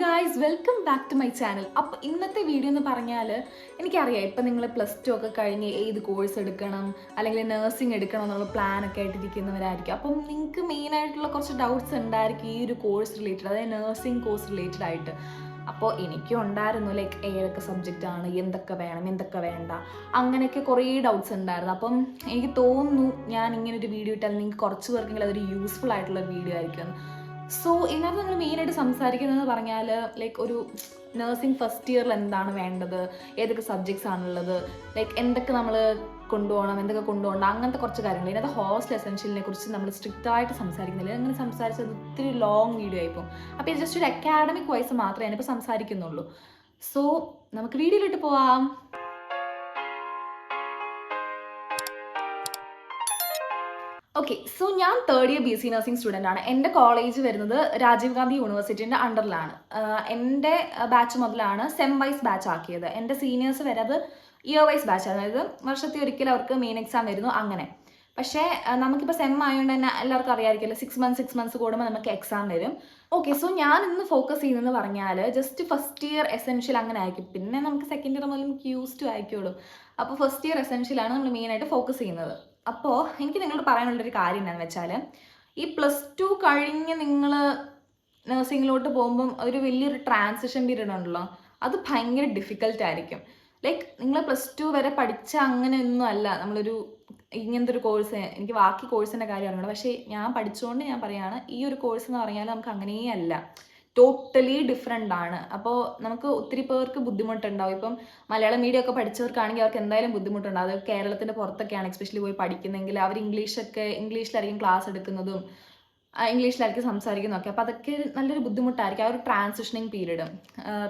Guys, welcome back to my channel. അപ്പോൾ ഇന്നത്തെ video എന്ന് പറഞ്ഞാൽ എനിക്കറിയാം ഇപ്പം നിങ്ങൾ +2 ഒക്കെ കഴിഞ്ഞ് ഏത് കോഴ്സ് എടുക്കണം അല്ലെങ്കിൽ നഴ്സിംഗ് എടുക്കണം എന്നുള്ള പ്ലാനൊക്കെ ആയിട്ടിരിക്കുന്നവരായിരിക്കും. അപ്പം നിങ്ങൾക്ക് മെയിനായിട്ടുള്ള കുറച്ച് ഡൗട്ട്സ് ഉണ്ടായിരിക്കും ഈ ഒരു കോഴ്സ് റിലേറ്റഡ്, അതായത് നഴ്സിംഗ് കോഴ്സ് റിലേറ്റഡ് ആയിട്ട്. അപ്പോൾ എനിക്കും ഉണ്ടായിരുന്നു ലൈക്ക് ഏതൊക്കെ സബ്ജക്റ്റാണ്, എന്തൊക്കെ വേണം എന്തൊക്കെ വേണ്ട, അങ്ങനെയൊക്കെ കുറേ ഡൗട്ട്സ് ഉണ്ടായിരുന്നു. അപ്പം എനിക്ക് തോന്നുന്നു ഞാൻ ഇങ്ങനൊരു വീഡിയോ ഇട്ടാൽ നിങ്ങൾക്ക് കുറച്ച് പേർക്കെങ്കിലും അതൊരു യൂസ്ഫുൾ ആയിട്ടുള്ള വീഡിയോ ആയിരിക്കും. സോ ഇതിനകത്ത് നമ്മൾ മെയിനായിട്ട് സംസാരിക്കുന്നത് പറഞ്ഞാൽ ലൈക്ക് ഒരു നഴ്സിംഗ് ഫസ്റ്റ് ഇയറിൽ എന്താണ് വേണ്ടത്, ഏതൊക്കെ സബ്ജക്ട്സ് ആണുള്ളത്, ലൈക്ക് എന്തൊക്കെ നമ്മൾ കൊണ്ടുപോകണം, എന്തൊക്കെ കൊണ്ടുപോകണം, അങ്ങനത്തെ കുറച്ച് കാര്യങ്ങൾ. ഇതിനകത്ത് ഹോസ്റ്റൽ എസെൻഷ്യലിനെ കുറിച്ച് നമ്മൾ സ്ട്രിക്റ്റ് ആയിട്ട് സംസാരിക്കുന്നില്ല. അങ്ങനെ സംസാരിച്ചത് ഒത്തിരി ലോങ് വീഡിയോ ആയിപ്പോൾ. അപ്പോൾ ഇത് ജസ്റ്റ് ഒരു അക്കാഡമിക് വൈസ് മാത്രമേ ഞാനിപ്പോൾ സംസാരിക്കുന്നുള്ളൂ. സോ നമുക്ക് വീഡിയോയിലിട്ട് പോവാം. ഓക്കെ, സോ ഞാൻ third year BC nursing student ആണ്. എൻ്റെ കോളേജ് വരുന്നത് രാജീവ് ഗാന്ധി യൂണിവേഴ്സിറ്റിൻ്റെ അണ്ടറിലാണ്. എൻ്റെ ബാച്ച് മുതലാണ് സെം വൈസ് ബാച്ച് ആക്കിയത്. എൻ്റെ സീനിയേഴ്സ് വരെ അത് ഇയർ വൈസ് ബാച്ച്, അതായത് വർഷത്തിൽ ഒരിക്കലും അവർക്ക് മെയിൻ എക്സാം വരുന്നു അങ്ങനെ. പക്ഷേ നമുക്കിപ്പോൾ സെം ആയതുകൊണ്ട് തന്നെ എല്ലാവർക്കും അറിയാമായിരിക്കുമല്ലോ, 6 months കൂടുമ്പോൾ നമുക്ക് എക്സാം വരും. ഓക്കെ, സോ ഞാൻ ഇന്ന് ഫോക്കസ് ചെയ്യുന്നതെന്ന് പറഞ്ഞാൽ ജസ്റ്റ് ഫസ്റ്റ് ഇയർ എസെൻഷ്യൽ അങ്ങനെ ആയിരിക്കും. പിന്നെ നമുക്ക് സെക്കൻഡ് ഇയർ മുതൽ നമുക്ക് യൂസ്ഡ് ആയിക്കോളും. അപ്പോൾ ഫസ്റ്റ് ഇയർ എസെൻഷ്യലാണ് നമ്മൾ മെയിനായിട്ട് ഫോക്കസ് ചെയ്യുന്നത്. അപ്പോൾ എനിക്ക് നിങ്ങളോട് പറയാനുള്ളൊരു കാര്യം എന്താണെന്ന് വെച്ചാൽ, ഈ +2 കഴിഞ്ഞ് നിങ്ങൾ നഴ്സിങ്ങിലോട്ട് പോകുമ്പം ഒരു വലിയൊരു ട്രാൻസിഷൻ പീരീഡ് ഉണ്ടല്ലോ, അത് ഭയങ്കര ഡിഫിക്കൽട്ടായിരിക്കും. ലൈക്ക് നിങ്ങൾ +2 വരെ പഠിച്ച അങ്ങനെയൊന്നും അല്ല നമ്മളൊരു ഇങ്ങനത്തെ ഒരു കോഴ്സ്. എനിക്ക് ബാക്കി കോഴ്സിൻ്റെ കാര്യം അറിയണം, പക്ഷേ ഞാൻ പഠിച്ചുകൊണ്ട് ഞാൻ പറയുകയാണ്, ഈ ഒരു കോഴ്സ് എന്ന് പറഞ്ഞാൽ നമുക്ക് അങ്ങനെയേ അല്ല, ടോട്ടലി ഡിഫറെൻ്റ് ആണ്. അപ്പോൾ നമുക്ക് ഒത്തിരി പേർക്ക് ബുദ്ധിമുട്ടുണ്ടാവും. ഇപ്പം മലയാളം മീഡിയം ഒക്കെ പഠിച്ചവർക്കാണെങ്കിൽ അവർക്ക് എന്തായാലും ബുദ്ധിമുട്ടുണ്ടാവും. അത് കേരളത്തിൻ്റെ പുറത്തൊക്കെയാണ് എക്സ്പെഷ്യലി പോയി പഠിക്കുന്നെങ്കിൽ അവർ ഇംഗ്ലീഷിലായിരിക്കും ക്ലാസ് എടുക്കുന്നതും ഇംഗ്ലീഷിലായിരിക്കും സംസാരിക്കുന്നതൊക്കെ. അപ്പോൾ അതൊക്കെ നല്ലൊരു ബുദ്ധിമുട്ടായിരിക്കും, ആ ഒരു ട്രാൻസിഷനിങ് പീരീഡും.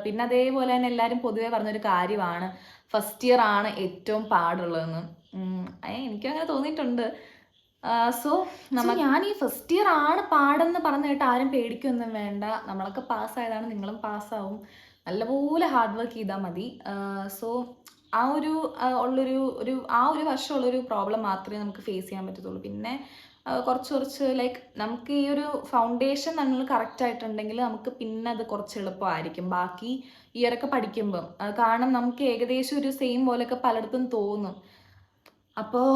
പിന്നെ അതേപോലെ തന്നെ എല്ലാവരും പൊതുവേ പറഞ്ഞൊരു കാര്യമാണ് ഫസ്റ്റ് ഇയർ ആണ് ഏറ്റവും പാടുള്ളതെന്ന്. എനിക്കും അങ്ങനെ തോന്നിയിട്ടുണ്ട്. സോ ഞാൻ ഈ ഫസ്റ്റ് ഇയർ ആണ് പാടെന്ന് പറഞ്ഞു കേട്ട് ആരും പേടിക്കൊന്നും വേണ്ട. നമ്മളൊക്കെ പാസ്സായതാണ്, നിങ്ങളും പാസ്സാവും. നല്ലപോലെ ഹാർഡ് വർക്ക് ചെയ്താൽ മതി. സോ ആ ഒരു വർഷമുള്ളൊരു പ്രോബ്ലം മാത്രമേ നമുക്ക് ഫേസ് ചെയ്യാൻ പറ്റത്തുള്ളൂ. പിന്നെ കുറച്ച് ലൈക്ക് നമുക്ക് ഈ ഒരു ഫൗണ്ടേഷൻ നമ്മൾ കറക്റ്റ് ആയിട്ടുണ്ടെങ്കിൽ നമുക്ക് പിന്നെ അത് കുറച്ച് എളുപ്പമായിരിക്കും ബാക്കി ഇയറൊക്കെ പഠിക്കുമ്പം. കാരണം നമുക്ക് ഏകദേശം ഒരു സെയിം പോലെയൊക്കെ പലയിടത്തും തോന്നും. അപ്പോൾ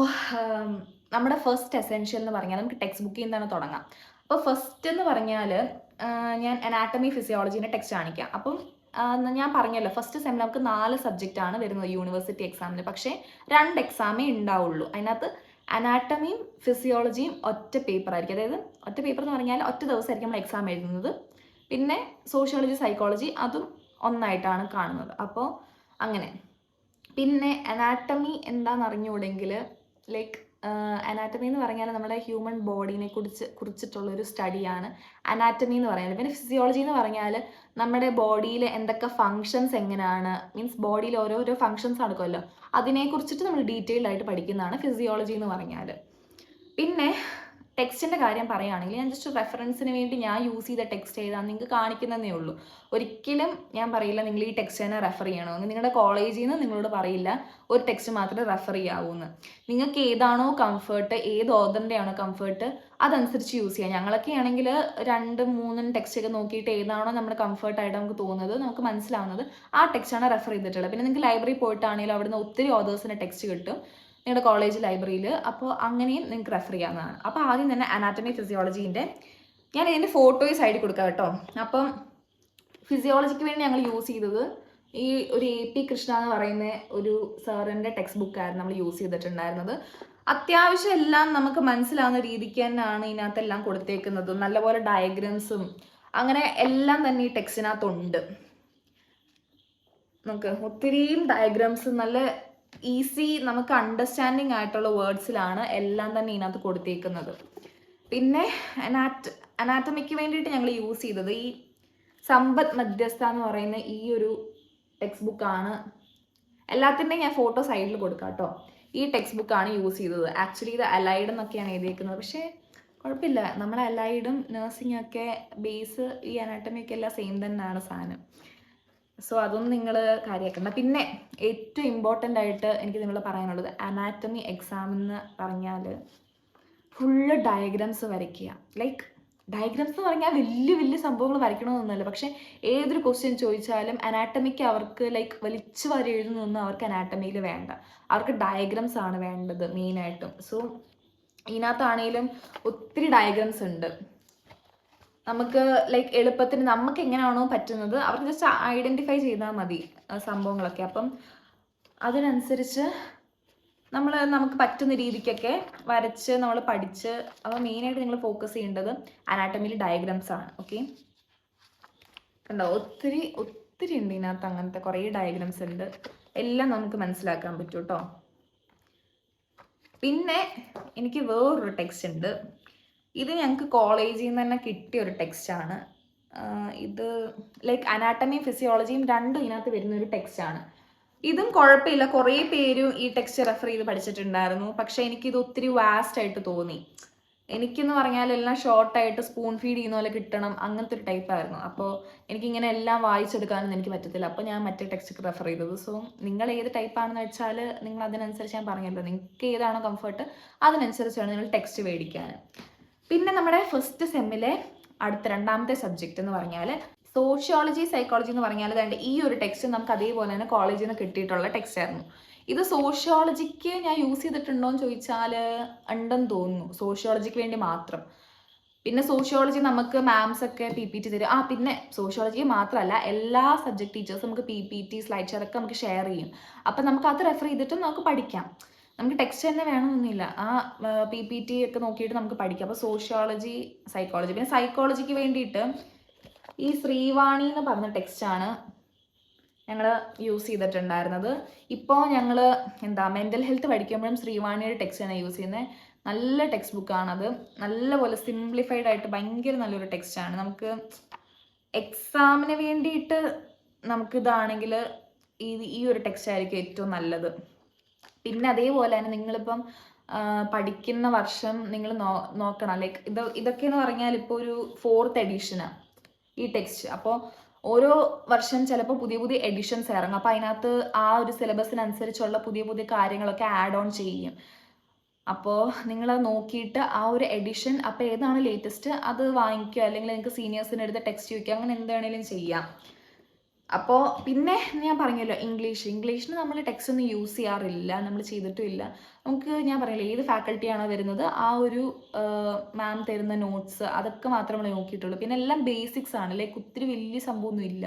നമ്മുടെ ഫസ്റ്റ് എസെൻഷ്യൽ എന്ന് പറഞ്ഞാൽ നമുക്ക് ടെക്സ്റ്റ് ബുക്കിൽ നിന്നാണ് തുടങ്ങാം. അപ്പോൾ ഫസ്റ്റ് എന്ന് പറഞ്ഞാൽ ഞാൻ അനാട്ടമി ഫിസിയോളജീൻ്റെ ടെക്സ്റ്റ് കാണിക്കാം. അപ്പം ഞാൻ പറഞ്ഞല്ലോ ഫസ്റ്റ് സെമ്മിൽ നമുക്ക് 4 സബ്ജക്റ്റാണ് വരുന്നത് യൂണിവേഴ്സിറ്റി എക്സാമിന്. പക്ഷേ 2 എക്സാമേ ഉണ്ടാവുള്ളൂ. അതിനകത്ത് അനാട്ടമിയും ഫിസിയോളജിയും ഒറ്റ പേപ്പർ ആയിരിക്കും. അതായത് ഒറ്റ പേപ്പർ എന്ന് പറഞ്ഞാൽ ഒറ്റ ദിവസമായിരിക്കും നമ്മൾ എക്സാം എഴുതുന്നത്. പിന്നെ സോഷ്യോളജി സൈക്കോളജി അതും ഒന്നായിട്ടാണ് കാണുന്നത്. അപ്പോൾ അങ്ങനെ. പിന്നെ അനാട്ടമി എന്താണെന്ന് അറിഞ്ഞുകൂടെങ്കിൽ ലൈക്ക് അനാറ്റമി എന്ന് പറഞ്ഞാൽ നമ്മുടെ ഹ്യൂമൻ ബോഡീനെ കുറിച്ചിട്ടുള്ളൊരു സ്റ്റഡിയാണ് അനാറ്റമി എന്ന് പറയുന്നത്. പിന്നെ ഫിസിയോളജി എന്ന് പറഞ്ഞാൽ നമ്മുടെ ബോഡിയിൽ എന്തൊക്കെ ഫങ്ഷൻസ് എങ്ങനെയാണ്, മീൻസ് ബോഡിയിൽ ഓരോരോ ഫങ്ഷൻസ് നടക്കുമല്ലോ, അതിനെക്കുറിച്ചിട്ട് നമ്മൾ ഡീറ്റെയിൽഡ് ആയിട്ട് പഠിക്കുന്നതാണ് ഫിസിയോളജി എന്ന് പറഞ്ഞാൽ. പിന്നെ ടെക്സ്റ്റിൻ്റെ കാര്യം പറയുകയാണെങ്കിൽ ഞാൻ ജസ്റ്റ് റെഫറൻസിന് വേണ്ടി ഞാൻ യൂസ് ചെയ്ത ടെക്സ്റ്റ് ഏതാണെന്ന് നിങ്ങൾക്ക് കാണിക്കുന്നതേ ഉള്ളൂ. ഒരിക്കലും ഞാൻ പറയില്ല നിങ്ങൾ ഈ ടെക്സ്റ്റ് തന്നെ റെഫർ ചെയ്യണമെന്ന്. നിങ്ങളുടെ കോളേജിൽ നിന്ന് നിങ്ങളോട് പറയില്ല ഒരു ടെക്സ്റ്റ് മാത്രമേ റെഫർ ചെയ്യാവൂന്ന്. നിങ്ങൾക്ക് ഏതാണോ കംഫർട്ട്, ഏത് ഓതറിൻ്റെ ആണോ കംഫർട്ട്, അതനുസരിച്ച് യൂസ് ചെയ്യാം. ഞങ്ങളൊക്കെ ആണെങ്കിൽ 2-3 ടെക്സ്റ്റൊക്കെ നോക്കിയിട്ട് ഏതാണോ നമ്മുടെ കംഫർട്ടായിട്ട് നമുക്ക് തോന്നുന്നത്, നമുക്ക് മനസ്സിലാവുന്നത്, ആ ടെക്സ്റ്റാണ് റെഫർ ചെയ്തിട്ടുള്ളത്. പിന്നെ നിങ്ങൾക്ക് ലൈബ്രറി പോയിട്ടാണെങ്കിലും അവിടുന്ന് ഒത്തിരി ഓതേഴ്സിൻ്റെ ടെക്സ്റ്റ് കിട്ടും നിങ്ങളുടെ കോളേജ് ലൈബ്രറിയിൽ. അപ്പോൾ അങ്ങനെയും നിങ്ങൾക്ക് റെഫർ ചെയ്യാവുന്നതാണ്. അപ്പോൾ ആദ്യം തന്നെ അനാറ്റമി ഫിസിയോളജീൻ്റെ ഞാൻ ഇതിൻ്റെ ഫോട്ടോയും സൈഡിൽ കൊടുക്കാം കേട്ടോ. അപ്പം ഫിസിയോളജിക്ക് വേണ്ടി ഞങ്ങൾ യൂസ് ചെയ്തത് ഈ ഒരു AP കൃഷ്ണ എന്ന് പറയുന്ന ഒരു സാറിൻ്റെ ടെക്സ്റ്റ് ബുക്കായിരുന്നു നമ്മൾ യൂസ് ചെയ്തിട്ടുണ്ടായിരുന്നത്. അത്യാവശ്യം എല്ലാം നമുക്ക് മനസ്സിലാവുന്ന രീതിക്ക് തന്നെയാണ് ഇതിനകത്തെല്ലാം കൊടുത്തേക്കുന്നത്. നല്ലപോലെ ഡയഗ്രാംസും അങ്ങനെ എല്ലാം തന്നെ ഈ ടെക്സ്റ്റിനകത്തുണ്ട്. നമുക്ക് ഒത്തിരിയും ഡയഗ്രാംസ് നല്ല ഈസി നമുക്ക് അണ്ടർസ്റ്റാൻഡിങ് ആയിട്ടുള്ള വേർഡ്സിലാണ് എല്ലാം തന്നെ ഇതിനകത്ത് കൊടുത്തേക്കുന്നത്. പിന്നെ അനാറ്റമിക്ക് വേണ്ടിയിട്ട് ഞങ്ങൾ യൂസ് ചെയ്തത് ഈ സമ്പത്ത് മധ്യസ്ഥ എന്ന് പറയുന്ന ഈ ഒരു ടെക്സ്റ്റ് ബുക്കാണ്. എല്ലാത്തിൻ്റെയും ഞാൻ ഫോട്ടോ സൈഡിൽ കൊടുക്കാം കേട്ടോ. ഈ ടെക്സ്റ്റ് ബുക്കാണ് യൂസ് ചെയ്തത്. ആക്ച്വലി ഇത് അലൈഡ് എന്നൊക്കെയാണ് എഴുതിയിരിക്കുന്നത്, പക്ഷേ കുഴപ്പമില്ല, നമ്മുടെ അലൈഡും നഴ്സിംഗ് ഒക്കെ ബേസ് ഈ അനാറ്റമിയൊക്കെ എല്ലാം സെയിം തന്നെയാണ് സാധനം. സോ അതൊന്നും നിങ്ങൾ കാര്യമാക്കണ്ട. പിന്നെ ഏറ്റവും ഇമ്പോർട്ടൻ്റ് ആയിട്ട് എനിക്ക് നിങ്ങൾ പറയാനുള്ളത്, അനാറ്റമി എക്സാം എന്ന് പറഞ്ഞാൽ ഫുള്ള് ഡയഗ്രാംസ് വരയ്ക്കുക. ലൈക്ക് ഡയഗ്രാംസ് എന്ന് പറഞ്ഞാൽ വലിയ വലിയ സംഭവങ്ങൾ വരയ്ക്കണമെന്നൊന്നുമല്ല, പക്ഷേ ഏതൊരു ക്വസ്റ്റ്യൻ ചോദിച്ചാലും അനാട്ടമിക്ക് അവർക്ക് ലൈക്ക് വലിച്ചു വാരി എഴുതുന്നൊന്നും അവർക്ക് അനാട്ടമിയിൽ വേണ്ട, അവർക്ക് ഡയഗ്രാംസ് ആണ് വേണ്ടത് മെയിനായിട്ടും. സോ ഇതിനകത്താണേലും ഒത്തിരി ഡയഗ്രാംസ് ഉണ്ട്. നമുക്ക് ലൈക്ക് എളുപ്പത്തിന് നമുക്ക് എങ്ങനെയാണോ പറ്റുന്നത് അവർക്ക് ജസ്റ്റ് ഐഡൻറ്റിഫൈ ചെയ്താൽ മതി സംഭവങ്ങളൊക്കെ. അപ്പം അതിനനുസരിച്ച് നമുക്ക് പറ്റുന്ന രീതിക്കൊക്കെ വരച്ച് നമ്മൾ പഠിച്ച്. അപ്പോൾ മെയിനായിട്ട് നിങ്ങൾ ഫോക്കസ് ചെയ്യേണ്ടത് അനാട്ടമിയിൽ ഡയഗ്രാംസ് ആണ്. ഓക്കെ, കണ്ടോ ഒത്തിരി ഒത്തിരി ഉണ്ട് ഇതിനകത്ത്, അങ്ങനത്തെ കുറേ ഡയഗ്രാംസ് ഉണ്ട്, എല്ലാം നമുക്ക് മനസ്സിലാക്കാൻ പറ്റും കേട്ടോ. പിന്നെ എനിക്ക് വേറൊരു ടെക്സ്റ്റ് ഉണ്ട്, ഇത് ഞങ്ങൾക്ക് കോളേജിൽ നിന്ന് തന്നെ കിട്ടിയ ഒരു ടെക്സ്റ്റാണ്. ഇത് ലൈക്ക് അനാട്ടമിയും ഫിസിയോളജിയും രണ്ടും ഇതിനകത്ത് വരുന്നൊരു ടെക്സ്റ്റാണ്. ഇതും കുഴപ്പമില്ല, കുറേ പേരും ഈ ടെക്സ്റ്റ് റെഫർ ചെയ്ത് പഠിച്ചിട്ടുണ്ടായിരുന്നു. പക്ഷെ എനിക്കിത് ഒത്തിരി വാസ്റ്റ് ആയിട്ട് തോന്നി. എനിക്കെന്ന് പറഞ്ഞാൽ എല്ലാം ഷോർട്ടായിട്ട് സ്പൂൺ ഫീഡ് ചെയ്യുന്ന പോലെ കിട്ടണം, അങ്ങനത്തെ ഒരു ടൈപ്പായിരുന്നു. അപ്പോൾ എനിക്കിങ്ങനെ എല്ലാം വായിച്ചെടുക്കാനൊന്നും എനിക്ക് പറ്റത്തില്ല. അപ്പോൾ ഞാൻ മറ്റേ ടെക്സ്റ്റ് റെഫർ ചെയ്തത്. സോ നിങ്ങൾ ഏത് ടൈപ്പാണെന്ന് വെച്ചാൽ നിങ്ങൾ അതിനനുസരിച്ച്, ഞാൻ പറഞ്ഞല്ലോ നിങ്ങൾക്ക് ഏതാണോ കംഫർട്ട് അതിനനുസരിച്ചാണ് നിങ്ങൾ ടെക്സ്റ്റ് മേടിക്കാൻ. പിന്നെ നമ്മുടെ ഫസ്റ്റ് സെമ്മിലെ രണ്ടാമത്തെ സബ്ജക്റ്റ് എന്ന് പറഞ്ഞാൽ സോഷ്യോളജി സൈക്കോളജി എന്ന് പറഞ്ഞാൽ വേണ്ട ഈ ഒരു ടെക്സ്റ്റ് നമുക്ക് അതേപോലെ തന്നെ കോളേജിൽ നിന്ന് കിട്ടിയിട്ടുള്ള ടെക്സ്റ്റ് ആയിരുന്നു. ഇത് സോഷ്യോളജിക്ക് ഞാൻ യൂസ് ചെയ്തിട്ടുണ്ടോ എന്ന് ചോദിച്ചാൽ ഉണ്ടെന്ന് തോന്നുന്നു, സോഷ്യോളജിക്ക് വേണ്ടി മാത്രം. പിന്നെ സോഷ്യോളജി നമുക്ക് മാംസ് ഒക്കെ PPT തരും. പിന്നെ സോഷ്യോളജി മാത്രമല്ല എല്ലാ സബ്ജക്ട് ടീച്ചേഴ്സ് നമുക്ക് PPT സ്ലൈഡ് ഷെയർ ഒക്കെ നമുക്ക് ഷെയർ ചെയ്യും. അപ്പം നമുക്ക് അത് റെഫർ ചെയ്തിട്ടും നമുക്ക് പഠിക്കാം. നമുക്ക് ടെക്സ്റ്റ് തന്നെ വേണമെന്നൊന്നുമില്ല, PPT ഒക്കെ നോക്കിയിട്ട് നമുക്ക് പഠിക്കാം. അപ്പോൾ സോഷ്യോളജി സൈക്കോളജി. പിന്നെ സൈക്കോളജിക്ക് വേണ്ടിയിട്ട് ഈ ശ്രീവാണി എന്ന് പറഞ്ഞ ടെക്സ്റ്റാണ് ഞങ്ങൾ യൂസ് ചെയ്തിട്ടുണ്ടായിരുന്നത്. ഇപ്പോൾ ഞങ്ങൾ മെൻ്റൽ ഹെൽത്ത് പഠിക്കുമ്പോഴും ശ്രീവാണിയുടെ ടെക്സ്റ്റാണ് യൂസ് ചെയ്യുന്നത്. നല്ല ടെക്സ്റ്റ് ബുക്കാണത്, നല്ലപോലെ സിംപ്ലിഫൈഡ് ആയിട്ട് ഭയങ്കര നല്ലൊരു ടെക്സ്റ്റാണ്. നമുക്ക് എക്സാമിന് വേണ്ടിയിട്ട് നമുക്കിതാണെങ്കിൽ ഈ ഒരു ടെക്സ്റ്റ് ആയിരിക്കും ഏറ്റവും നല്ലത്. പിന്നെ അതേപോലെ തന്നെ നിങ്ങളിപ്പം പഠിക്കുന്ന വർഷം നിങ്ങൾ നോക്കണം. ലൈക്ക് ഇതൊക്കെയെന്ന് പറഞ്ഞാൽ ഇപ്പോൾ ഒരു 4th എഡിഷനാണ് ഈ ടെക്സ്റ്റ്. അപ്പോൾ ഓരോ വർഷം ചിലപ്പോൾ പുതിയ പുതിയ എഡിഷൻസ് ഇറങ്ങും. അപ്പോൾ അതിനകത്ത് ആ ഒരു സിലബസിനനുസരിച്ചുള്ള പുതിയ പുതിയ കാര്യങ്ങളൊക്കെ ആഡ് ഓൺ ചെയ്യും. അപ്പോൾ നിങ്ങൾ നോക്കിയിട്ട് ആ ഒരു എഡിഷൻ അപ്പോൾ ഏതാണ് ലേറ്റസ്റ്റ് അത് വാങ്ങിക്കുക, അല്ലെങ്കിൽ നിങ്ങൾക്ക് സീനിയേഴ്സിൻ്റെ അടുത്ത് ടെക്സ്റ്റ് ചോദിക്കുക, അങ്ങനെ എന്താണെങ്കിലും ചെയ്യാം. അപ്പോൾ പിന്നെ ഞാൻ പറഞ്ഞല്ലോ ഇംഗ്ലീഷിന് നമ്മൾ ടെക്സ്റ്റ് ഒന്നും യൂസ് ചെയ്യാറില്ല, നമ്മൾ ചെയ്തിട്ടുമില്ല. നമുക്ക് ഞാൻ പറയില്ല ഏത് ഫാക്കൽറ്റിയാണോ വരുന്നത് ആ ഒരു മാം തരുന്ന നോട്ട്സ് അതൊക്കെ മാത്രമേ നമ്മൾ നോക്കിയിട്ടുള്ളൂ. പിന്നെ എല്ലാം ബേസിക്സ് ആണ്, ലൈക്ക് ഒത്തിരി വലിയ സംഭവമൊന്നും ഇല്ല.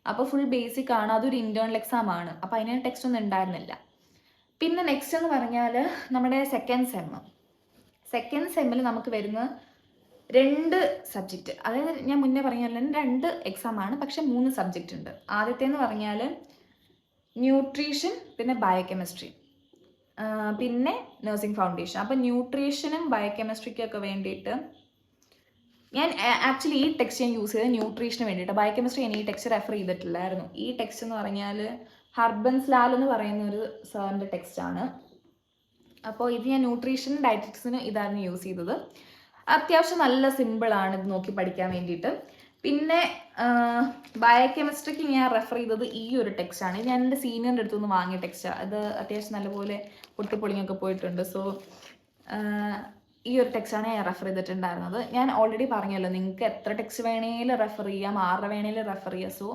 അപ്പോൾ ഫുൾ ബേസിക് ആണ്, അതൊരു ഇൻറ്റേർണൽ എക്സാം ആണ്. അപ്പോൾ അതിന് ടെക്സ്റ്റ് ഒന്നും ഉണ്ടായിരുന്നില്ല. പിന്നെ നെക്സ്റ്റ് എന്ന് പറഞ്ഞാൽ നമ്മുടെ സെക്കൻഡ് സെമ്മിൽ നമുക്ക് വരുന്ന 2 സബ്ജക്റ്റ്, അതായത് ഞാൻ മുന്നേ പറഞ്ഞാൽ 2 എക്സാം ആണ്, പക്ഷെ 3 സബ്ജക്റ്റ് ഉണ്ട്. ആദ്യത്തേന്ന് പറഞ്ഞാൽ ന്യൂട്രീഷൻ, പിന്നെ ബയോകെമിസ്ട്രി, പിന്നെ നഴ്സിംഗ് ഫൗണ്ടേഷൻ. അപ്പം ന്യൂട്രീഷനും ബയോകെമിസ്ട്രിക്കൊക്കെ വേണ്ടിയിട്ട് ഞാൻ ആക്ച്വലി ഈ ടെക്സ്റ്റ് ഞാൻ യൂസ് ചെയ്തത് ന്യൂട്രീഷന് വേണ്ടിയിട്ട്. ബയോകെമിസ്ട്രി ഞാൻ ഈ ടെക്സ്റ്റ് റെഫർ ചെയ്തിട്ടില്ലായിരുന്നു. ഈ ടെക്സ്റ്റ് എന്ന് പറഞ്ഞാൽ ഹർബൻസ് ലാൽ എന്ന് പറയുന്ന ഒരു സാറിൻ്റെ ടെക്സ്റ്റാണ്. അപ്പോൾ ഇത് ഞാൻ ന്യൂട്രീഷനും ഡയറ്ററ്റിക്സിനും ഇതായിരുന്നു യൂസ് ചെയ്തത്. അത്യാവശ്യം നല്ല സിമ്പിളാണ് ഇത് നോക്കി പഠിക്കാൻ വേണ്ടിയിട്ട്. പിന്നെ ബയോകെമിസ്ട്രിക്ക് ഞാൻ റെഫർ ചെയ്തത് ഈ ഒരു ടെക്സ്റ്റാണ്. ഞാൻ എൻ്റെ സീനിയറിൻ്റെ അടുത്തുനിന്ന് വാങ്ങിയ ടെക്സ്റ്റാണ്. അത് അത്യാവശ്യം നല്ലപോലെ പൊട്ടിപ്പൊളിങ്ങൊക്കെ പോയിട്ടുണ്ട്. സോ ഈ ഒരു ടെക്സ്റ്റാണ് ഞാൻ റെഫർ ചെയ്തിട്ടുണ്ടായിരുന്നത്. ഞാൻ ഓൾറെഡി പറഞ്ഞല്ലോ നിങ്ങൾക്ക് എത്ര ടെക്സ്റ്റ് വേണേലും റെഫർ ചെയ്യാം, 6 വേണേലും റെഫർ ചെയ്യാം. സോ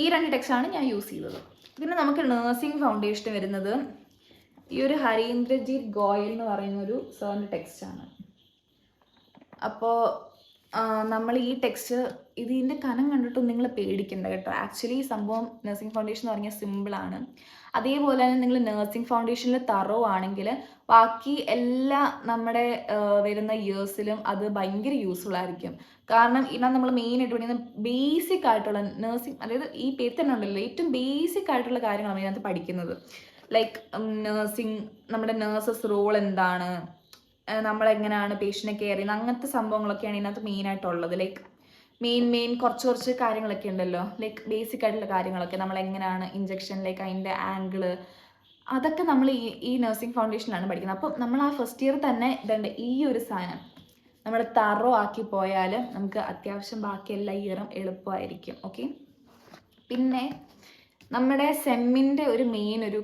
ഈ 2 ടെക്സ്റ്റാണ് ഞാൻ യൂസ് ചെയ്തത്. പിന്നെ നമുക്ക് നഴ്സിംഗ് ഫൗണ്ടേഷൻ വരുന്നത് ഈ ഒരു ഹരീന്ദ്രജീത് ഗോയൽ എന്ന് പറയുന്ന ഒരു സാറിൻ്റെ ടെക്സ്റ്റാണ്. അപ്പോൾ നമ്മൾ ഈ ടെക്സ്റ്റ് ഇതിൻ്റെ കനം കണ്ടിട്ടും നിങ്ങൾ പേടിക്കണ്ട കേട്ടോ. ആക്ച്വലി സംഭവം നഴ്സിംഗ് ഫൗണ്ടേഷൻ എന്ന് പറഞ്ഞാൽ സിമ്പിളാണ്. അതേപോലെ തന്നെ നിങ്ങൾ നഴ്സിംഗ് ഫൗണ്ടേഷനിൽ തറോ ആണെങ്കിൽ ബാക്കി എല്ലാ നമ്മുടെ വരുന്ന ഇയേഴ്സിലും അത് ഭയങ്കര യൂസ്ഫുൾ ആയിരിക്കും. കാരണം ഇതിനകത്ത് നമ്മൾ മെയിനായിട്ട് പഠിക്കുന്ന ബേസിക് ആയിട്ടുള്ള നഴ്സിംഗ്, അതായത് ഈ പേര് തന്നെ ഉണ്ടല്ലോ ഏറ്റവും ബേസിക് ആയിട്ടുള്ള കാര്യങ്ങളാണ് ഇതിനകത്ത് പഠിക്കുന്നത്. ലൈക്ക് നഴ്സിംഗ്, നമ്മുടെ നഴ്സസ് റോൾ എന്താണ്, നമ്മളെങ്ങനെയാണ് പേഷ്യൻറ്റിനെ കെയർ ചെയ്യുന്നത്, അങ്ങനത്തെ സംഭവങ്ങളൊക്കെയാണ് ഇതിനകത്ത് മെയിനായിട്ടുള്ളത്. ലൈക്ക് മെയിൻ കുറച്ച് കാര്യങ്ങളൊക്കെ ഉണ്ടല്ലോ, ലൈക്ക് ബേസിക് ആയിട്ടുള്ള കാര്യങ്ങളൊക്കെ നമ്മളെങ്ങനെയാണ് ഇഞ്ചക്ഷൻ, ലൈക്ക് അതിൻ്റെ ആംഗിള്, അതൊക്കെ നമ്മൾ ഈ നഴ്സിംഗ് ഫൗണ്ടേഷനിലാണ് പഠിക്കുന്നത്. അപ്പം നമ്മൾ ആ ഫസ്റ്റ് ഇയർ തന്നെ ഇതുണ്ട് ഈ ഒരു സാധനം നമ്മൾ തറോ ആക്കി പോയാൽ നമുക്ക് അത്യാവശ്യം ബാക്കി എല്ലാ ഇയറും എളുപ്പമായിരിക്കും. ഓക്കെ, പിന്നെ നമ്മുടെ സെമ്മിൻ്റെ ഒരു മെയിൻ ഒരു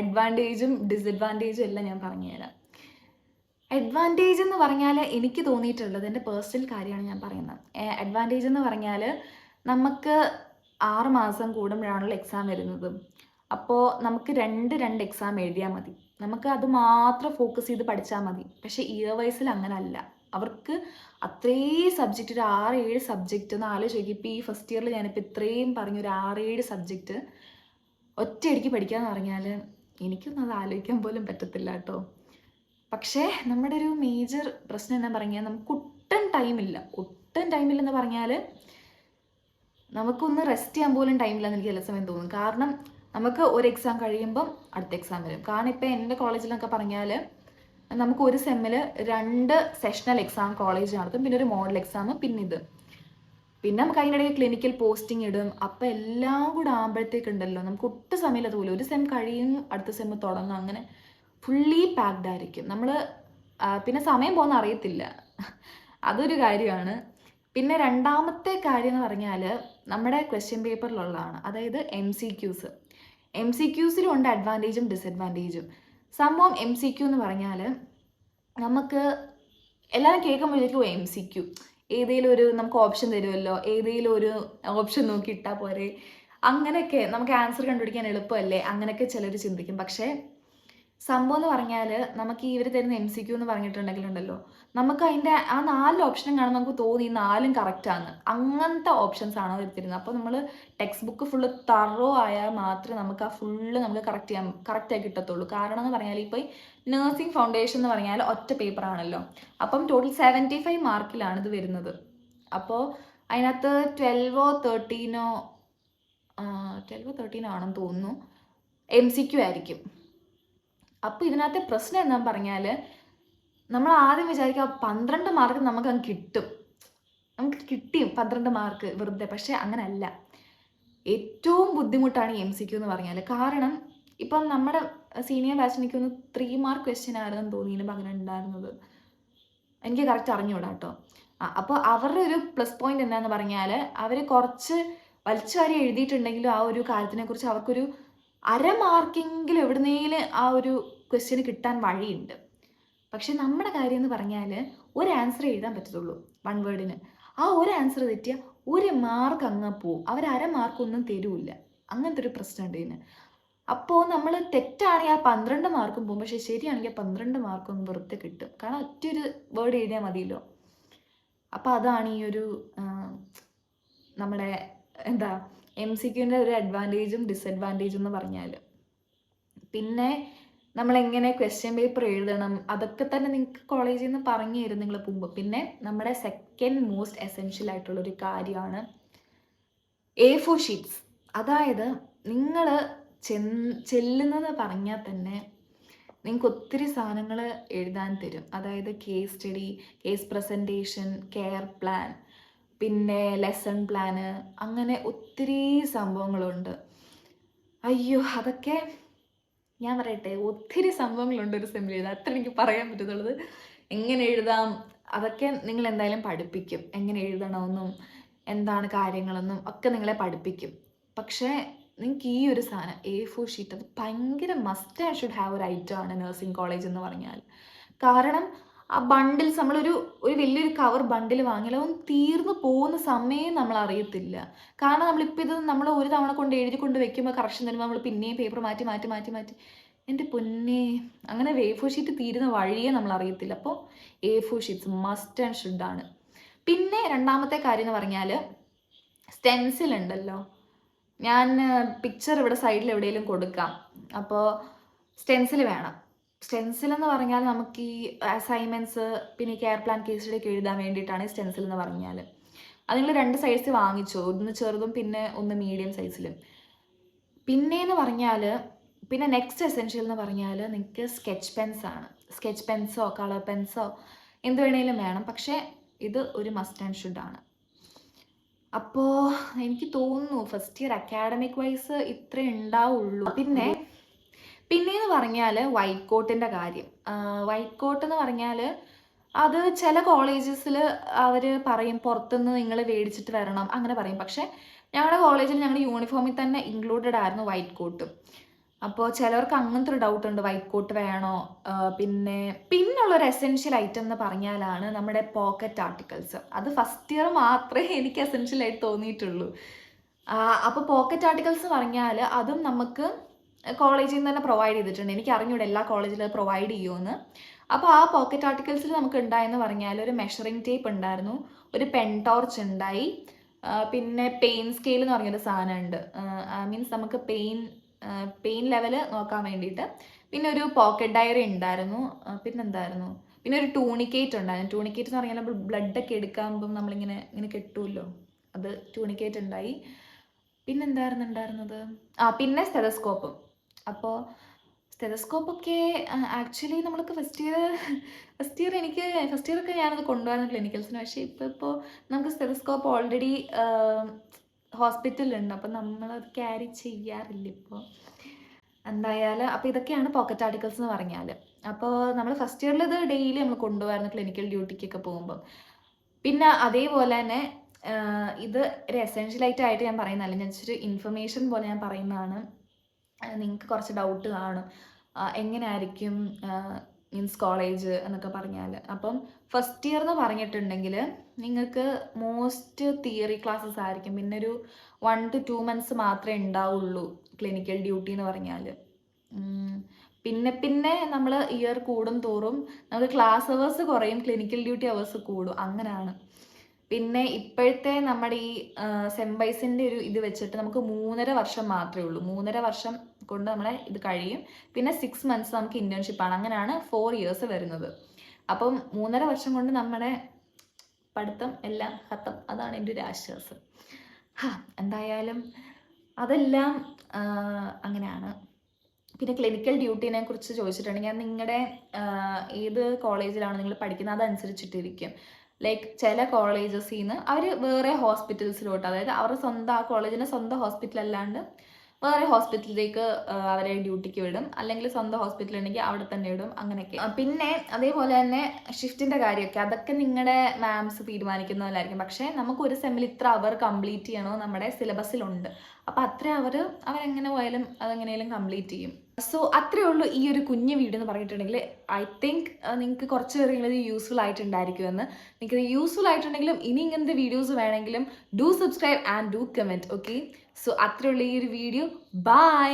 അഡ്വാൻറ്റേജും ഡിസഡ്വാൻറ്റേജും എല്ലാം ഞാൻ പറഞ്ഞുതരാം. അഡ്വാൻറ്റേജ് എന്ന് പറഞ്ഞാൽ എനിക്ക് തോന്നിയിട്ടുള്ളത് എൻ്റെ പേഴ്സണൽ കാര്യമാണ് ഞാൻ പറയുന്നത്. അഡ്വാൻറ്റേജ് എന്ന് പറഞ്ഞാൽ നമുക്ക് 6 മാസം കൂടുമ്പോഴാണല്ലോ എക്സാം വരുന്നത്. അപ്പോൾ നമുക്ക് രണ്ട് എക്സാം എഴുതിയാൽ മതി. നമുക്ക് അത് മാത്രം ഫോക്കസ് ചെയ്ത് പഠിച്ചാൽ മതി. പക്ഷേ ഇയർ വൈസിൽ അങ്ങനല്ല. അവർക്ക് അത്രയും സബ്ജക്റ്റ്, ഒരു 6-7 സബ്ജക്റ്റ് ഒന്ന് ആലോചിക്കും. ഇപ്പോൾ ഈ ഫസ്റ്റ് ഇയറിൽ ഞാനിപ്പോൾ ഇത്രയും പറഞ്ഞ ഒരു 6-7 സബ്ജക്റ്റ് ഒറ്റയടിക്ക് പഠിക്കാന്ന് പറഞ്ഞാൽ എനിക്കൊന്നും അത് ആലോചിക്കാൻ പോലും പറ്റത്തില്ല കേട്ടോ. പക്ഷേ നമ്മുടെ ഒരു മേജർ പ്രശ്നം എന്താ പറഞ്ഞാൽ നമുക്ക് ഒട്ടും ടൈമില്ലെന്ന് പറഞ്ഞാൽ നമുക്കൊന്ന് റെസ്റ്റ് ചെയ്യാൻ പോലും ടൈമില്ലെന്ന് എനിക്ക് ചില സമയം തോന്നും. കാരണം നമുക്ക് ഒരു എക്സാം കഴിയുമ്പം അടുത്ത എക്സാം വരും. കാരണം ഇപ്പോൾ എൻ്റെ കോളേജിലൊക്കെ പറഞ്ഞാൽ നമുക്ക് ഒരു സെമ്മിൽ 2 സെഷണൽ എക്സാം കോളേജ് നടത്തും, പിന്നെ ഒരു മോഡൽ എക്സാം, പിന്നെ നമുക്ക് അതിൻ്റെ ഇടയിൽ ക്ലിനിക്കൽ പോസ്റ്റിംഗ് ഇടും. അപ്പം എല്ലാം കൂടെ ആകുമ്പോഴത്തേക്കുണ്ടല്ലോ നമുക്ക് ഒട്ടും സമയമില്ല തോലും. ഒരു സെം കഴിയും, അടുത്ത സെം തുടങ്ങും, അങ്ങനെ ഫുള്ളി പാക്ഡ് ആയിരിക്കും. നമ്മൾ പിന്നെ സമയം പോകുന്ന അറിയത്തില്ല. അതൊരു കാര്യമാണ്. പിന്നെ രണ്ടാമത്തെ കാര്യം എന്ന് പറഞ്ഞാൽ നമ്മുടെ ക്വസ്റ്റ്യൻ പേപ്പറിലുള്ളതാണ്, അതായത് എം സി ക്യൂസിലും ഉണ്ട് അഡ്വാൻറ്റേജും ഡിസഡ്വാൻറ്റേജും. സംഭവം എം സി ക്യൂ എന്ന് പറഞ്ഞാൽ നമുക്ക് എല്ലാവരും കേൾക്കുമ്പോഴേക്കും എം സി ക്യൂ ഏതെങ്കിലും ഒരു നമുക്ക് ഓപ്ഷൻ തരുമല്ലോ, ഏതെങ്കിലും ഒരു ഓപ്ഷൻ നോക്കി ഇട്ടാൽ പോരെ, അങ്ങനെയൊക്കെ നമുക്ക് ആൻസർ കണ്ടുപിടിക്കാൻ എളുപ്പമല്ലേ, അങ്ങനെയൊക്കെ ചിലർ ചിന്തിക്കും. പക്ഷേ സംഭവം എന്ന് പറഞ്ഞാൽ നമുക്ക് ഇവർ തരുന്ന എം സി ക്യൂ എന്ന് പറഞ്ഞിട്ടുണ്ടെങ്കിലുണ്ടല്ലോ, നമുക്ക് അതിൻ്റെ ആ 4 ഓപ്ഷനും കാണുമ്പോൾ നമുക്ക് തോന്നി 4ഉം കറക്റ്റാണ്, അങ്ങനത്തെ ഓപ്ഷൻസ് ആണ് അവർ തരുന്നത്. അപ്പോൾ നമ്മൾ ടെക്സ്റ്റ് ബുക്ക് ഫുള്ള് തറോ ആയാൽ മാത്രമേ നമുക്ക് ആ ഫുള്ള് നമുക്ക് കറക്റ്റായി കിട്ടത്തുള്ളൂ. കാരണം എന്ന് പറഞ്ഞാൽ ഇപ്പോൾ നഴ്സിംഗ് ഫൗണ്ടേഷൻ എന്ന് പറഞ്ഞാൽ ഒറ്റ പേപ്പറാണല്ലോ. അപ്പം ടോട്ടൽ 75 മാർക്കിലാണ് ഇത് വരുന്നത്. അപ്പോൾ അതിനകത്ത് 12 13 ആണെന്ന് തോന്നുന്നു എം സി ക്യൂ ആയിരിക്കും. അപ്പോൾ ഇതിനകത്തെ പ്രശ്നം എന്താണെന്ന് പറഞ്ഞാൽ നമ്മൾ ആദ്യം വിചാരിക്കുക 12 മാർക്ക് നമുക്ക് കിട്ടിയും 12 മാർക്ക് വെറുതെ. പക്ഷേ അങ്ങനെയല്ല. ഏറ്റവും ബുദ്ധിമുട്ടാണ് എം സി ക്യൂ എന്ന് പറഞ്ഞാൽ. കാരണം ഇപ്പം നമ്മുടെ സീനിയർ ബാച്ചിന് എനിക്കൊന്ന് 3 മാർക്ക് ക്വസ്റ്റ്യൻ ആയിരുന്നെന്ന് തോന്നിയില്ല അങ്ങനെ ഉണ്ടായിരുന്നത്. എനിക്ക് കറക്റ്റ് അറിഞ്ഞൂടാ കേട്ടോ. അപ്പോൾ അവരുടെ ഒരു പ്ലസ് പോയിന്റ് എന്താണെന്ന് പറഞ്ഞാൽ അവർ കുറച്ച് വലിച്ചു വാരി എഴുതിയിട്ടുണ്ടെങ്കിലും ആ ഒരു കാര്യത്തിനെക്കുറിച്ച് അവർക്കൊരു 1/2 മാർക്കെങ്കിലും എവിടുന്നേലും ആ ഒരു ക്വസ്റ്റ്യന് കിട്ടാൻ വഴിയുണ്ട്. പക്ഷെ നമ്മുടെ കാര്യം എന്ന് പറഞ്ഞാൽ ഒരു ആൻസർ എഴുതാൻ പറ്റത്തുള്ളൂ 1 വേർഡിന്. ആ ഒരു ആൻസർ തെറ്റിയാൽ 1 മാർക്ക് അങ്ങ് പോവും. അവർ 1/2 മാർക്കൊന്നും തരൂല്ല. അങ്ങനത്തെ ഒരു പ്രശ്നമുണ്ട് ഇതിന്. അപ്പോൾ നമ്മൾ തെറ്റാണെങ്കിൽ ആ 12 മാർക്കും പോകും, പക്ഷെ ശരിയാണെങ്കിൽ 12 മാർക്കൊന്നും വെറുതെ കിട്ടും. കാരണം ഒറ്റൊരു വേർഡ് എഴുതിയാൽ മതിയല്ലോ. അപ്പോൾ അതാണ് ഈ ഒരു നമ്മുടെ എന്താ എം സി ക്യൂവിൻ്റെ ഒരു അഡ്വാൻറ്റേജും ഡിസഡ്വാൻറ്റേജും എന്ന് പറഞ്ഞാൽ. പിന്നെ നമ്മളെങ്ങനെ ക്വസ്റ്റ്യൻ പേപ്പർ എഴുതണം അതൊക്കെ തന്നെ നിങ്ങൾക്ക് കോളേജിൽ നിന്ന് പറഞ്ഞു തരും നിങ്ങൾ പോകുമ്പോൾ. പിന്നെ നമ്മുടെ സെക്കൻഡ് മോസ്റ്റ് എസെൻഷ്യൽ ആയിട്ടുള്ളൊരു കാര്യമാണ് A4 ഷീറ്റ്സ്. അതായത് നിങ്ങൾ ചെല്ലുന്നത് പറഞ്ഞാൽ തന്നെ നിങ്ങൾക്ക് ഒത്തിരി സാധനങ്ങൾ എഴുതാൻ തരും. അതായത് case study, case presentation, care plan, പിന്നെ ലെസൺ പ്ലാന്, അങ്ങനെ ഒത്തിരി സംഭവങ്ങളുണ്ട്. അയ്യോ, അതൊക്കെ ഞാൻ പറയട്ടെ, ഒത്തിരി സംഭവങ്ങളുണ്ട് ഒരു സെമ്മിൽ എഴുതാൻ. അത്ര എനിക്ക് പറയാൻ പറ്റുന്നുള്ളത്. എങ്ങനെ എഴുതാം അതൊക്കെ നിങ്ങൾ എന്തായാലും പഠിപ്പിക്കും. എങ്ങനെ എഴുതണമെന്നും എന്താണ് കാര്യങ്ങളെന്നും ഒക്കെ നിങ്ങളെ പഠിപ്പിക്കും. പക്ഷേ നിങ്ങൾക്ക് ഈ ഒരു സാധനം A4 ഷീറ്റ് അത് ഭയങ്കര മസ്റ്റ് ആൻഡ് ഷുഡ് ഹാവ് ഒരു ഐറ്റമാണ് നഴ്സിംഗ് കോളേജ് എന്ന് പറഞ്ഞാൽ. കാരണം ആ ബണ്ടിൽസ് നമ്മളൊരു വലിയൊരു കവർ ബണ്ടിൽ വാങ്ങിയാലും അതൊന്നും തീർന്നു പോകുന്ന സമയം നമ്മൾ അറിയത്തില്ല. കാരണം നമ്മളിപ്പോൾ ഇത് നമ്മൾ ഒരു തവണ കൊണ്ട് എഴുതി വെക്കുമ്പോൾ കറക്ഷൻ തരുമ്പോൾ നമ്മൾ പിന്നെയും പേപ്പർ മാറ്റി എൻ്റെ പൊന്നെ, അങ്ങനെ A4 ഷീറ്റ് തീരുന്ന വഴിയേ നമ്മൾ അറിയത്തില്ല. അപ്പോൾ A4 sheets must and should ആണ്. പിന്നെ രണ്ടാമത്തെ കാര്യം എന്ന് പറഞ്ഞാൽ സ്റ്റെൻസിൽ ഉണ്ടല്ലോ. ഞാൻ പിക്ചർ ഇവിടെ സൈഡിൽ എവിടെയെങ്കിലും കൊടുക്കാം. അപ്പോൾ സ്റ്റെൻസിൽ വേണം. സ്റ്റെൻസിൽ എന്ന് പറഞ്ഞാൽ നമുക്ക് ഈ അസൈൻമെൻറ്റ്സ് പിന്നെ കെയർ പ്ലാൻ കേസ് സ്റ്റഡിയൊക്കെ എഴുതാൻ വേണ്ടിയിട്ടാണ് സ്റ്റെൻസിൽ എന്ന് പറഞ്ഞാൽ. അത് നിങ്ങൾ 2 സൈസ് വാങ്ങിച്ചോ, ഒന്ന് ചെറുതും പിന്നെ ഒന്ന് മീഡിയം സൈസിലും. പിന്നെയെന്ന് പറഞ്ഞാൽ പിന്നെ നെക്സ്റ്റ് എസെൻഷ്യൽ എന്ന് പറഞ്ഞാൽ നിങ്ങൾക്ക് സ്കെച്ച് പെൻസാണ്. സ്കെച്ച് പെൻസോ കളർ പെൻസോ എന്ത് വേണേലും വേണം. പക്ഷേ ഇത് ഒരു മസ്റ്റ് ആൻഡ് ഷുഡ് ആണ്. അപ്പോൾ എനിക്ക് തോന്നുന്നു ഫസ്റ്റ് ഇയർ അക്കാഡമിക് വൈസ് ഇത്രേ ഉണ്ടാവുള്ളൂ. പിന്നെയെന്ന് പറഞ്ഞാൽ വൈറ്റ് കോട്ടിൻ്റെ കാര്യം. വൈറ്റ് കോട്ട് എന്ന് പറഞ്ഞാൽ അത് ചില കോളേജസിൽ അവർ പറയും പുറത്തുനിന്ന് നിങ്ങൾ മേടിച്ചിട്ട് വരണം അങ്ങനെ പറയും. പക്ഷേ ഞങ്ങളുടെ കോളേജിൽ ഞങ്ങളുടെ യൂണിഫോമിൽ തന്നെ ഇൻക്ലൂഡഡ് ആയിരുന്നു വൈറ്റ് കോട്ടും. അപ്പോൾ ചിലവർക്ക് അങ്ങനത്തെ ഒരു ഡൗട്ട് ഉണ്ട്, വൈറ്റ് കോട്ട് വേണോ. പിന്നുള്ളൊരു എസെൻഷ്യൽ ഐറ്റം എന്ന് പറഞ്ഞാലാണ് നമ്മുടെ പോക്കറ്റ് ആർട്ടിക്കിൾസ്. അത് ഫസ്റ്റ് ഇയർ മാത്രമേ എനിക്ക് എസെൻഷ്യൽ ആയിട്ട് തോന്നിയിട്ടുള്ളൂ. അപ്പോൾ പോക്കറ്റ് ആർട്ടിക്കിൾസ് പറഞ്ഞാൽ അതും നമുക്ക് കോളേജിൽ നിന്ന് തന്നെ പ്രൊവൈഡ് ചെയ്തിട്ടുണ്ട്. എനിക്ക് അറിഞ്ഞൂടെ എല്ലാ കോളേജിലും പ്രൊവൈഡ് ചെയ്യുമെന്ന്. അപ്പോൾ ആ പോക്കറ്റ് ആർട്ടിക്കിൾസിൽ നമുക്ക് ഉണ്ടായെന്ന് പറഞ്ഞാൽ ഒരു മെഷറിംഗ് ടേപ്പ് ഉണ്ടായിരുന്നു, ഒരു പെൻ ടോർച്ച് ഉണ്ടായി, പിന്നെ പെയിൻ സ്കെയിൽ എന്ന് പറഞ്ഞൊരു സാധനം ഉണ്ട്. മീൻസ് നമുക്ക് പെയിൻ ലെവല് നോക്കാൻ വേണ്ടിയിട്ട്. പിന്നെ ഒരു പോക്കറ്റ് ഡയറി ഉണ്ടായിരുന്നു. പിന്നെന്തായിരുന്നു, പിന്നെ ഒരു ടൂണിക്കേറ്റ് ഉണ്ടായിരുന്നു. ടൂണിക്കേറ്റ് എന്ന് പറഞ്ഞാൽ നമ്മൾ ബ്ലഡൊക്കെ എടുക്കുമ്പം നമ്മളിങ്ങനെ കെട്ടുമല്ലോ, അത് ടൂണിക്കേറ്റ് ഉണ്ടായി. പിന്നെന്തായിരുന്നുണ്ടായിരുന്നത്, പിന്നെ സ്റ്റെതസ്കോപ്പും. അപ്പോൾ സ്റ്റെതസ്കോപ്പൊക്കെ ആക്ച്വലി നമ്മൾക്ക് ഫസ്റ്റ് ഇയറൊക്കെ ഞാനത് കൊണ്ടുപോകുന്ന ക്ലിനിക്കൽസിന്. പക്ഷേ ഇപ്പോൾ നമുക്ക് സ്റ്റെതസ്കോപ്പ് ഓൾറെഡി ഹോസ്പിറ്റലിലുണ്ട്, അപ്പം നമ്മളത് ക്യാരി ചെയ്യാറില്ല ഇപ്പോൾ. എന്തായാലും അപ്പോൾ ഇതൊക്കെയാണ് പോക്കറ്റ് ആർട്ടിക്കിൾസ് എന്ന് പറഞ്ഞാൽ. അപ്പോൾ നമ്മൾ ഫസ്റ്റ് ഇയറിൽ ഇത് ഡെയിലി നമ്മൾ കൊണ്ടുപോകാറുണ്ട് ക്ലിനിക്കൽ ഡ്യൂട്ടിക്കൊക്കെ പോകുമ്പം. പിന്നെ അതേപോലെ തന്നെ ഇത് ഒരു എസെൻഷ്യലായിട്ട് ഞാൻ പറയുന്നതല്ല, ഞാൻ ഒരു ഇൻഫർമേഷൻ പോലെ ഞാൻ പറയുന്നതാണ്. നിങ്ങൾക്ക് കുറച്ച് ഡൗട്ട് കാണും, എങ്ങനെയായിരിക്കും മീൻസ് കോളേജ് എന്നൊക്കെ പറഞ്ഞാൽ. അപ്പം ഫസ്റ്റ് ഇയർ എന്ന് പറഞ്ഞിട്ടുണ്ടെങ്കിൽ നിങ്ങൾക്ക് മോസ്റ്റ് തിയറി ക്ലാസ്സസ് ആയിരിക്കും. പിന്നെ ഒരു 1 to 2 months മാത്രമേ ഉണ്ടാവുള്ളൂ ക്ലിനിക്കൽ ഡ്യൂട്ടി എന്ന് പറഞ്ഞാൽ. പിന്നെ നമ്മൾ ഇയർ കൂടും തോറും നമുക്ക് ക്ലാസ് അവേഴ്സ് കുറയും, ക്ലിനിക്കൽ ഡ്യൂട്ടി അവേഴ്സ് കൂടും, അങ്ങനെയാണ്. പിന്നെ ഇപ്പോഴത്തെ നമ്മുടെ ഈ സെംബൈസിൻ്റെ ഒരു ഇത് വെച്ചിട്ട് നമുക്ക് 3.5 വർഷം മാത്രമേ ഉള്ളൂ. 3.5 വർഷം കൊണ്ട് നമ്മളെ ഇത് കഴിയും. പിന്നെ 6 months നമുക്ക് ഇൻറ്റേൺഷിപ്പാണ്. അങ്ങനെയാണ് 4 years വരുന്നത്. അപ്പം 3.5 വർഷം കൊണ്ട് നമ്മുടെ പഠിത്തം എല്ലാം ഖത്തം. അതാണ് എൻ്റെ ഒരു ആശ്വാസം. എന്തായാലും അതെല്ലാം അങ്ങനെയാണ്. പിന്നെ ക്ലിനിക്കൽ ഡ്യൂട്ടീനെ കുറിച്ച് ചോദിച്ചിട്ടുണ്ടെങ്കിൽ നിങ്ങളുടെ ഏത് കോളേജിലാണ് നിങ്ങൾ പഠിക്കുന്നത് അതനുസരിച്ചിട്ടിരിക്കും. ലൈക്ക് ചില കോളേജസിൽ നിന്ന് അവർ വേറെ ഹോസ്പിറ്റൽസിലോട്ട്, അതായത് അവരുടെ സ്വന്തം ആ കോളേജിൻ്റെ സ്വന്തം ഹോസ്പിറ്റൽ അല്ലാണ്ട് വേറെ ഹോസ്പിറ്റലിലേക്ക് അവരെ ഡ്യൂട്ടിക്ക് വിടും, അല്ലെങ്കിൽ സ്വന്തം ഹോസ്പിറ്റൽ ഉണ്ടെങ്കിൽ അവിടെ തന്നെ വിടും, അങ്ങനെയൊക്കെ. പിന്നെ അതേപോലെ തന്നെ ഷിഫ്റ്റിൻ്റെ കാര്യമൊക്കെ അതൊക്കെ നിങ്ങളുടെ മാംസ് തീരുമാനിക്കുന്നതല്ലായിരിക്കും. പക്ഷേ നമുക്ക് ഒരു സെമ്മിൽ ഇത്ര അവർ കംപ്ലീറ്റ് ചെയ്യണോ നമ്മുടെ സിലബസിലുണ്ട്. അപ്പോൾ അത്ര അവരെങ്ങനെ പോയാലും അതെങ്ങനെയാലും കംപ്ലീറ്റ് ചെയ്യും. സോ അത്രയേ ഉള്ളൂ ഈ ഒരു കുഞ്ഞു വീഡിയോ എന്ന് പറഞ്ഞിട്ടുണ്ടെങ്കിൽ. ഐ തിങ്ക് നിങ്ങൾക്ക് കുറച്ച് പേരെങ്കിലും ഇത് യൂസ്ഫുൾ ആയിട്ടുണ്ടായിരിക്കുമെന്ന്. നിങ്ങൾക്ക് യൂസ്ഫുൾ ആയിട്ടുണ്ടെങ്കിലും ഇനി ഇങ്ങനത്തെ വീഡിയോസ് വേണമെങ്കിലും do subscribe and do comment. Okay, so അത്രയേ ഉള്ളൂ ഈ ഒരു വീഡിയോ. ബൈ.